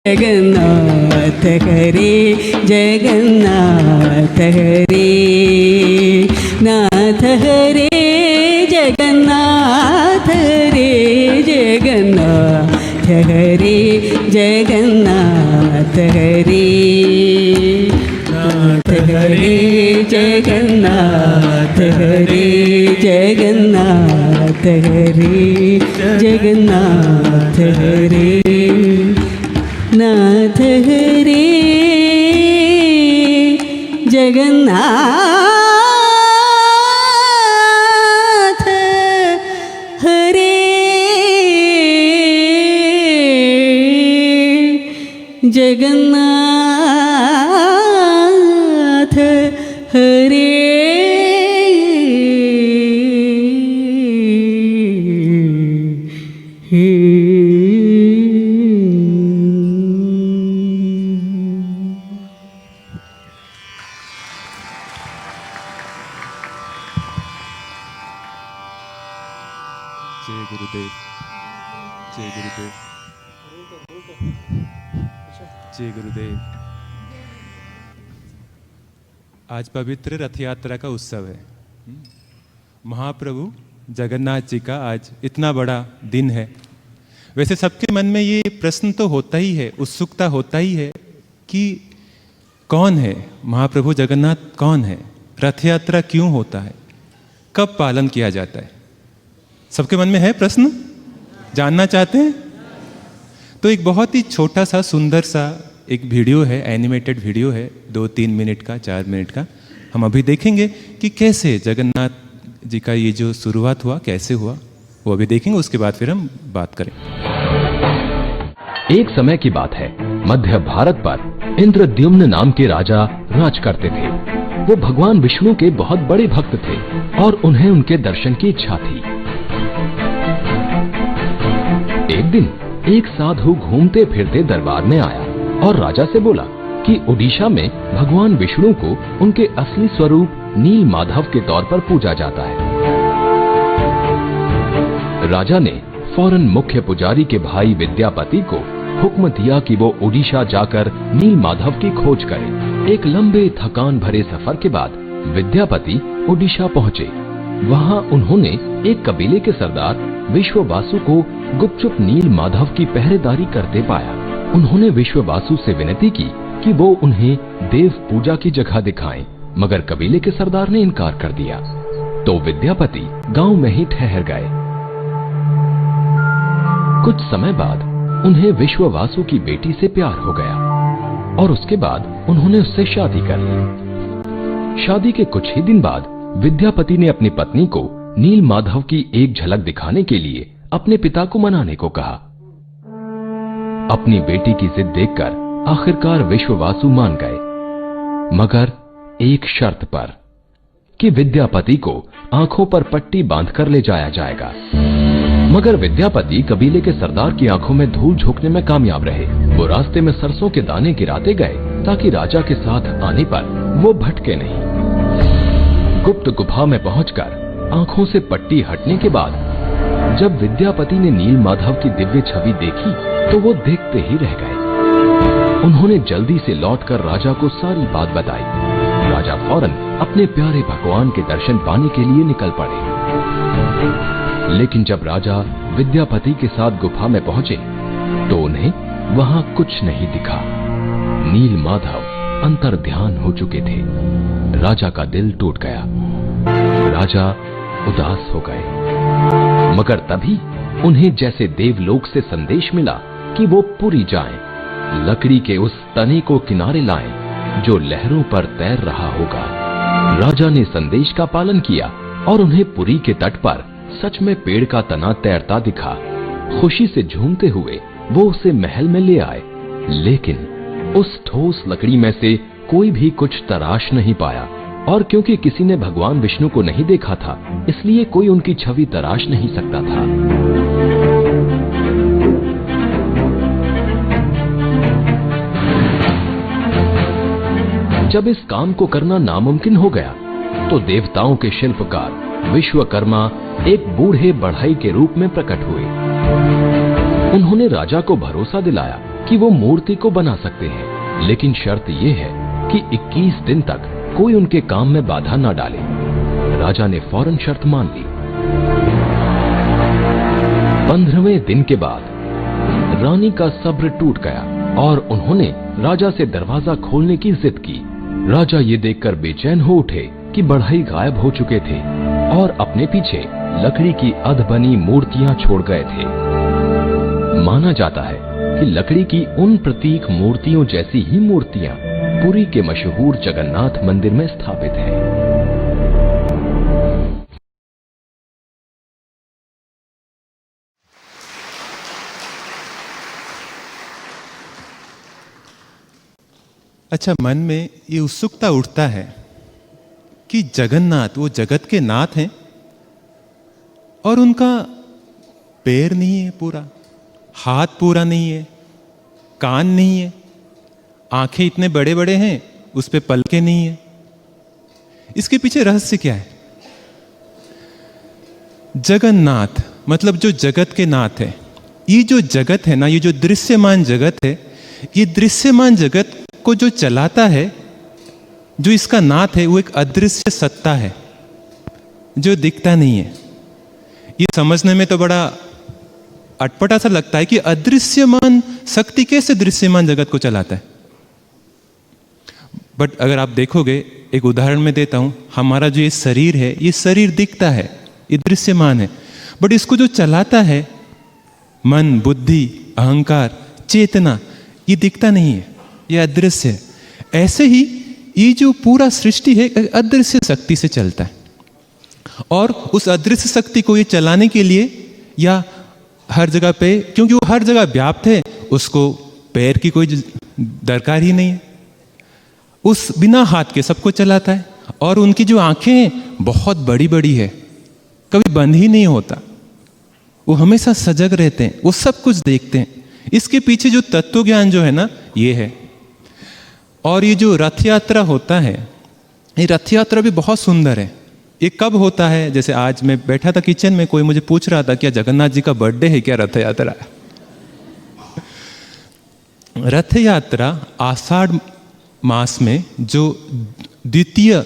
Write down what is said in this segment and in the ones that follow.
जगन्नाथ हरे जगन्नाथ हरे नाथ हरे जगन्नाथ हरे जगन्नाथ हरे जगन्नाथ हरे नाथ हरे जगन्नाथ हरे जगन्नाथ हरे जगन्नाथ हरे नाथ हरे जगन्नाथ हरे जगन्नाथ हरे जय गुरुदेव, जय गुरुदेव, जय गुरुदेव। आज पवित्र रथ यात्रा का उत्सव है। महाप्रभु जगन्नाथ जी का आज इतना बड़ा दिन है। वैसे सबके मन में ये प्रश्न तो होता ही है, उत्सुकता होता ही है कि कौन है महाप्रभु जगन्नाथ, कौन है, रथ यात्रा क्यों होता है, कब पालन किया जाता है। सबके मन में है प्रश्न, जानना चाहते हैं। तो एक बहुत ही छोटा सा सुंदर सा एक वीडियो है, एनिमेटेड वीडियो है, 2-3 मिनट का, 4 मिनट का। हम अभी देखेंगे कि कैसे जगन्नाथ जी का ये जो शुरुआत हुआ, कैसे हुआ, वो अभी देखेंगे। उसके बाद फिर हम बात करें। एक समय की बात है, मध्य भारत पर इंद्रद्युम्न नाम के राजा राज करते थे। वो भगवान विष्णु के बहुत बड़े भक्त थे और उन्हें उनके दर्शन की इच्छा थी। एक दिन एक साधु घूमते फिरते दरबार में आया और राजा से बोला कि उड़ीसा में भगवान विष्णु को उनके असली स्वरूप नील माधव के तौर पर पूजा जाता है। राजा ने फौरन मुख्य पुजारी के भाई विद्यापति को हुक्म दिया कि वो उड़ीसा जाकर नील माधव की खोज करे। एक लंबे थकान भरे सफर के बाद विद्यापति उड़ीसा पहुंचे। वहां उन्होंने एक कबीले के सरदार विश्ववासु को गुपचुप नील माधव की पहरेदारी करते पाया। उन्होंने विश्ववासु से विनती की कि वो उन्हें देव पूजा की जगह दिखाएं, मगर कबीले के सरदार ने इनकार कर दिया। तो विद्यापति गांव में ही ठहर गए। कुछ समय बाद उन्हें विश्ववासु की बेटी से प्यार हो गया और उसके बाद उन्होंने उससे शादी कर ली। शादी के कुछ ही दिन बाद विद्यापति ने अपनी पत्नी को नील माधव की एक झलक दिखाने के लिए अपने पिता को मनाने को कहा। अपनी बेटी की जिद देखकर आखिरकार विश्ववासु मान गए, मगर एक शर्त पर कि विद्यापति को आंखों पर पट्टी बांधकर ले जाया जाएगा। मगर विद्यापति कबीले के सरदार की आंखों में धूल झोंकने में कामयाब रहे। वो रास्ते में सरसों के दाने गिराते गए ताकि राजा के साथ आने पर वो भटके नहीं। गुप्त गुफा में पहुंचकर आंखों से पट्टी हटने के बाद जब विद्यापति ने नील माधव की दिव्य छवि देखी तो वो देखते ही रह गए। उन्होंने जल्दी से लौटकर राजा को सारी बात बताई। राजा फौरन अपने प्यारे भगवान के दर्शन पाने के लिए निकल पड़े। लेकिन जब राजा विद्यापति के साथ गुफा में पहुंचे तो उन्हें वहां कुछ नहीं दिखा। नील माधव अंतर्ध्यान हो चुके थे। राजा का दिल टूट गया। राजा उदास हो गए, मगर तभी उन्हें जैसे देवलोक से संदेश मिला कि वो पुरी जाएं, लकड़ी के उस तने को किनारे लाएं जो लहरों पर तैर रहा होगा। राजा ने संदेश का पालन किया और उन्हें पुरी के तट पर सच में पेड़ का तना तैरता दिखा। खुशी से झूमते हुए वो उसे महल में ले आए, लेकिन उस ठोस लकड़ी में से कोई भी कुछ तराश नहीं पाया। और क्योंकि किसी ने भगवान विष्णु को नहीं देखा था, इसलिए कोई उनकी छवि तराश नहीं सकता था। जब इस काम को करना नामुमकिन हो गया तो देवताओं के शिल्पकार विश्वकर्मा एक बूढ़े बढ़ई के रूप में प्रकट हुए। उन्होंने राजा को भरोसा दिलाया कि वो मूर्ति को बना सकते हैं, लेकिन शर्त ये है कि 21 दिन तक कोई उनके काम में बाधा न डाले। राजा ने फौरन शर्त मान ली। 15वें दिन के बाद रानी का सब्र टूट गया और उन्होंने राजा से दरवाजा खोलने की जिद की। राजा ये देखकर बेचैन हो उठे कि बढ़ई गायब हो चुके थे और अपने पीछे लकड़ी की अधबनी मूर्तियां छोड़ गए थे। माना जाता है कि लकड़ी की उन प्रतीक मूर्तियों जैसी ही मूर्तियां पुरी के मशहूर जगन्नाथ मंदिर में स्थापित हैं। अच्छा, मन में ये उत्सुकता उठता है कि जगन्नाथ वो जगत के नाथ हैं और उनका पैर नहीं है पूरा, हाथ पूरा नहीं है, कान नहीं है, आंखें इतने बड़े बड़े हैं, उस पे पलकें नहीं है। इसके पीछे रहस्य क्या है? जगन्नाथ मतलब जो जगत के नाथ है। ये जो जगत है ना, ये जो दृश्यमान जगत है, ये दृश्यमान जगत को जो चलाता है, जो इसका नाथ है, वो एक अदृश्य सत्ता है जो दिखता नहीं है। ये समझने में तो बड़ा अटपटा सा लगता है कि अदृश्यमान शक्ति कैसे दृश्यमान जगत को चलाता है। बट अगर आप देखोगे, एक उदाहरण में देता हूं, हमारा जो ये शरीर है, ये शरीर दिखता है, ये दृश्यमान है, बट इसको जो चलाता है, मन, बुद्धि, अहंकार, चेतना, ये दिखता नहीं है, ये अदृश्य है। ऐसे ही ये जो पूरा सृष्टि है अदृश्य शक्ति से चलता है, और उस अदृश्य शक्ति को ये चलाने के लिए या हर जगह पे, क्योंकि वो हर जगह व्याप्त है, उसको पैर की कोई दरकार ही नहीं है, उस बिना हाथ के सबको चलाता है। और उनकी जो आंखें हैं बहुत बड़ी बड़ी है, कभी बंद ही नहीं होता, वो हमेशा सजग रहते हैं, वो सब कुछ देखते हैं। इसके पीछे जो तत्व ज्ञान जो है ना, ये है। और ये जो रथ यात्रा होता है, ये रथ यात्रा भी बहुत सुंदर है। ये कब होता है? जैसे आज मैं बैठा था किचन में, कोई मुझे पूछ रहा था क्या जगन्नाथ जी का बर्थडे है क्या, रथ यात्रा? रथ यात्रा आषाढ़ मास में जो द्वितीय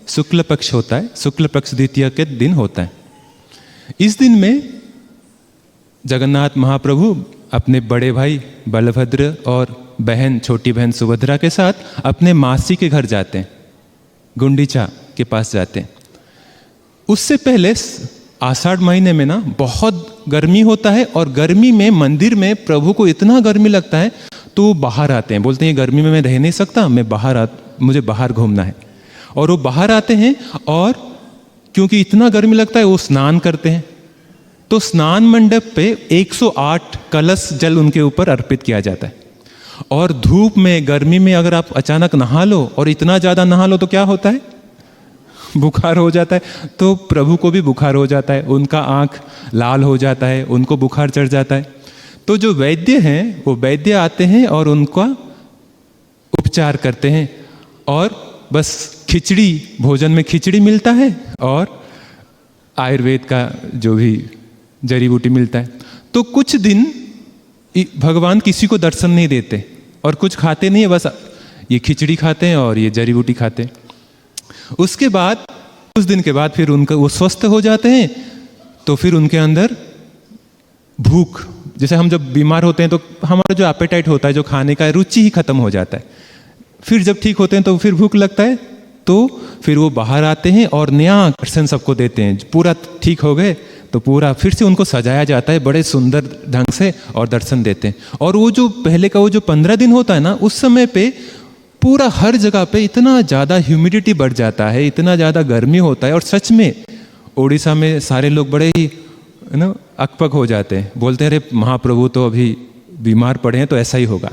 शुक्ल पक्ष होता है, शुक्ल पक्ष द्वितीय के दिन होता है। इस दिन में जगन्नाथ महाप्रभु अपने बड़े भाई बलभद्र और बहन, छोटी बहन सुभद्रा के साथ अपने मासी के घर जाते हैं, गुंडीचा के पास जाते हैं। उससे पहले आषाढ़ महीने में ना बहुत गर्मी होता है, और गर्मी में मंदिर में प्रभु को इतना गर्मी लगता है तो वो बाहर आते हैं, बोलते हैं गर्मी में मैं रह नहीं सकता, मुझे बाहर घूमना है। और वो बाहर आते हैं, और क्योंकि इतना गर्मी लगता है वो स्नान करते हैं। तो स्नान मंडप पे 108 कलश जल उनके ऊपर अर्पित किया जाता है। और धूप में, गर्मी में अगर आप अचानक नहा लो, और इतना ज़्यादा नहा लो, तो क्या होता है? बुखार हो जाता है। तो प्रभु को भी बुखार हो जाता है, उनका आँख लाल हो जाता है, उनको बुखार चढ़ जाता है। तो जो वैद्य हैं, वो वैद्य आते हैं और उनका उपचार करते हैं। और बस खिचड़ी, भोजन में खिचड़ी मिलता है और आयुर्वेद का जो भी जड़ी बूटी मिलता है। तो कुछ दिन भगवान किसी को दर्शन नहीं देते और कुछ खाते नहीं है, बस ये खिचड़ी खाते हैं और ये जड़ी बूटी खाते हैं। उसके बाद कुछ दिन के बाद फिर उनका वो स्वस्थ हो जाते हैं। तो फिर उनके अंदर भूख, जैसे हम जब बीमार होते हैं तो हमारा जो एपेटाइट होता है, जो खाने का रुचि ही खत्म हो जाता है। फिर जब ठीक होते हैं तो फिर भूख लगता है, तो फिर वो बाहर आते हैं और नया दर्शन सबको देते हैं। पूरा ठीक हो गए तो पूरा फिर से उनको सजाया जाता है बड़े सुंदर ढंग से और दर्शन देते हैं। और वो जो पहले का वो जो 15 दिन होता है ना, उस समय पे पूरा हर जगह पे इतना ज़्यादा ह्यूमिडिटी बढ़ जाता है, इतना ज़्यादा गर्मी होता है। और सच में उड़ीसा में सारे लोग बड़े ही अकपक हो जाते हैं, बोलते हैं अरे महाप्रभु तो अभी बीमार पड़े हैं, तो ऐसा ही होगा।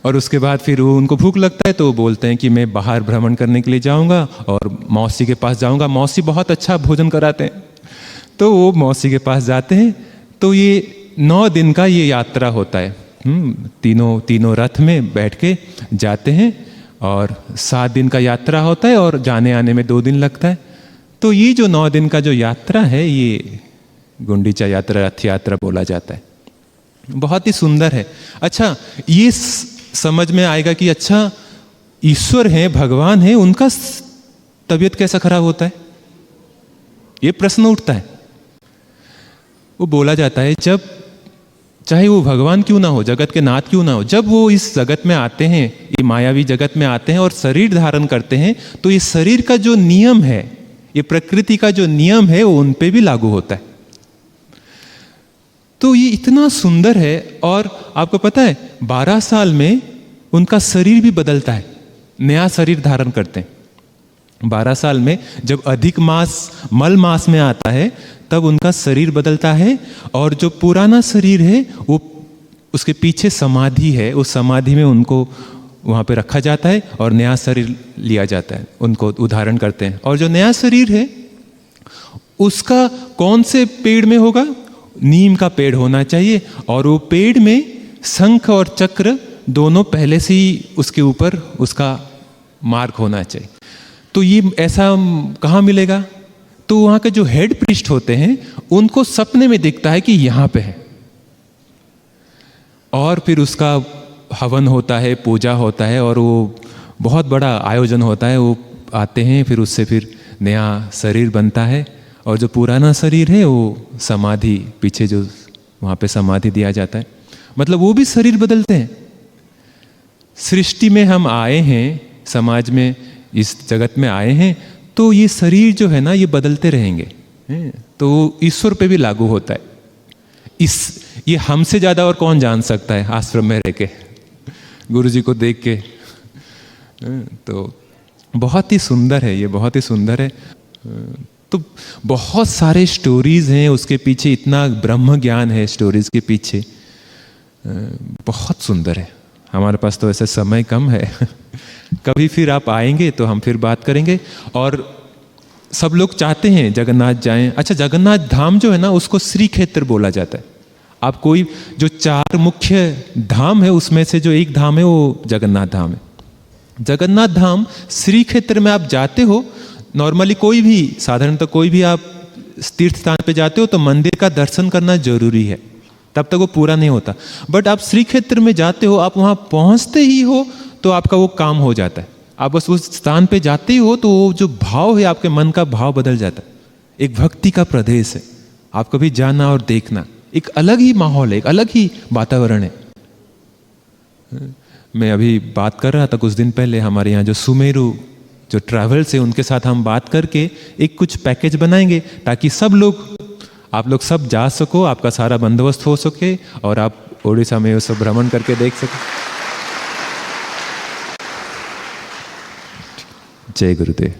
और उसके बाद फिर वो उनको भूख लगता है तो वो बोलते हैं कि मैं बाहर भ्रमण करने के लिए जाऊंगा और मौसी के पास जाऊंगा, मौसी बहुत अच्छा भोजन कराते हैं। तो वो मौसी के पास जाते हैं। तो ये 9 दिन का ये यात्रा होता है। तीनों रथ में बैठ के जाते हैं और 7 दिन का यात्रा होता है और जाने आने में 2 दिन लगता है। तो ये जो 9 दिन का जो यात्रा है, ये गुंडीचा यात्रा, रथ यात्रा बोला जाता है। बहुत ही सुंदर है। अच्छा, ये समझ में आएगा कि अच्छा ईश्वर है, भगवान है, उनका तबीयत कैसा खराब होता है, ये प्रश्न उठता है। वो बोला जाता है जब चाहे वो भगवान क्यों ना हो, जगत के नाथ क्यों ना हो, जब वो इस जगत में आते हैं, ये मायावी जगत में आते हैं और शरीर धारण करते हैं, तो ये शरीर का जो नियम है, ये प्रकृति का जो नियम है, वो उन पे भी लागू होता है। तो ये इतना सुंदर है। और आपको पता है 12 साल में उनका शरीर भी बदलता है, नया शरीर धारण करते हैं। 12 साल में जब अधिक मास मल मास में आता है तब उनका शरीर बदलता है, और जो पुराना शरीर है वो उसके पीछे समाधि है, उस समाधि में उनको वहाँ पे रखा जाता है और नया शरीर लिया जाता है, उनको उदाहरण करते हैं। और जो नया शरीर है उसका कौन से पेड़ में होगा, नीम का पेड़ होना चाहिए, और वो पेड़ में शंख और चक्र दोनों पहले से ही उसके ऊपर उसका मार्क होना चाहिए। तो ये ऐसा कहाँ मिलेगा, तो वहाँ के जो हेड प्रीस्ट होते हैं उनको सपने में दिखता है कि यहाँ पे है, और फिर उसका हवन होता है, पूजा होता है, और वो बहुत बड़ा आयोजन होता है। वो आते हैं, फिर उससे फिर नया शरीर बनता है, और जो पुराना शरीर है वो समाधि, पीछे जो वहाँ पे समाधि दिया जाता है, मतलब वो भी शरीर बदलते हैं। सृष्टि में हम आए हैं, समाज में, इस जगत में आए हैं, तो ये शरीर जो है ना ये बदलते रहेंगे, तो ईश्वर पे भी लागू होता है। ये हमसे ज्यादा और कौन जान सकता है आश्रम में रह के, गुरु जी को देख के। तो बहुत ही सुंदर है ये, बहुत ही सुंदर है। तो बहुत सारे स्टोरीज हैं उसके पीछे, इतना ब्रह्म ज्ञान है स्टोरीज के पीछे, बहुत सुंदर है। हमारे पास तो ऐसे समय कम है कभी फिर आप आएंगे तो हम फिर बात करेंगे। और सब लोग चाहते हैं जगन्नाथ जाएं। अच्छा, जगन्नाथ धाम जो है ना उसको श्री क्षेत्र बोला जाता है। आप कोई जो 4 मुख्य धाम है उसमें से जो एक धाम है वो जगन्नाथ धाम है। जगन्नाथ धाम श्री क्षेत्र में आप जाते हो, नॉर्मली कोई भी, साधारणतः कोई भी आप तीर्थ स्थान पे जाते हो तो मंदिर का दर्शन करना जरूरी है, तब तक वो पूरा नहीं होता। बट आप श्री क्षेत्र में जाते हो, आप वहाँ पहुँचते ही हो तो आपका वो काम हो जाता है। आप बस उस स्थान पे जाते ही हो तो वो जो भाव है, आपके मन का भाव बदल जाता है। एक भक्ति का प्रदेश है, आप कभी जाना और देखना, एक अलग ही माहौल है, एक अलग ही वातावरण है। मैं अभी बात कर रहा था कुछ दिन पहले, हमारे यहाँ जो सुमेरु जो ट्रैवल्स है उनके साथ हम बात करके एक कुछ पैकेज बनाएंगे ताकि सब लोग, आप लोग सब जा सको, आपका सारा बंदोबस्त हो सके और आप उड़ीसा में वो सब भ्रमण करके देख सको। जय गुरुदेव।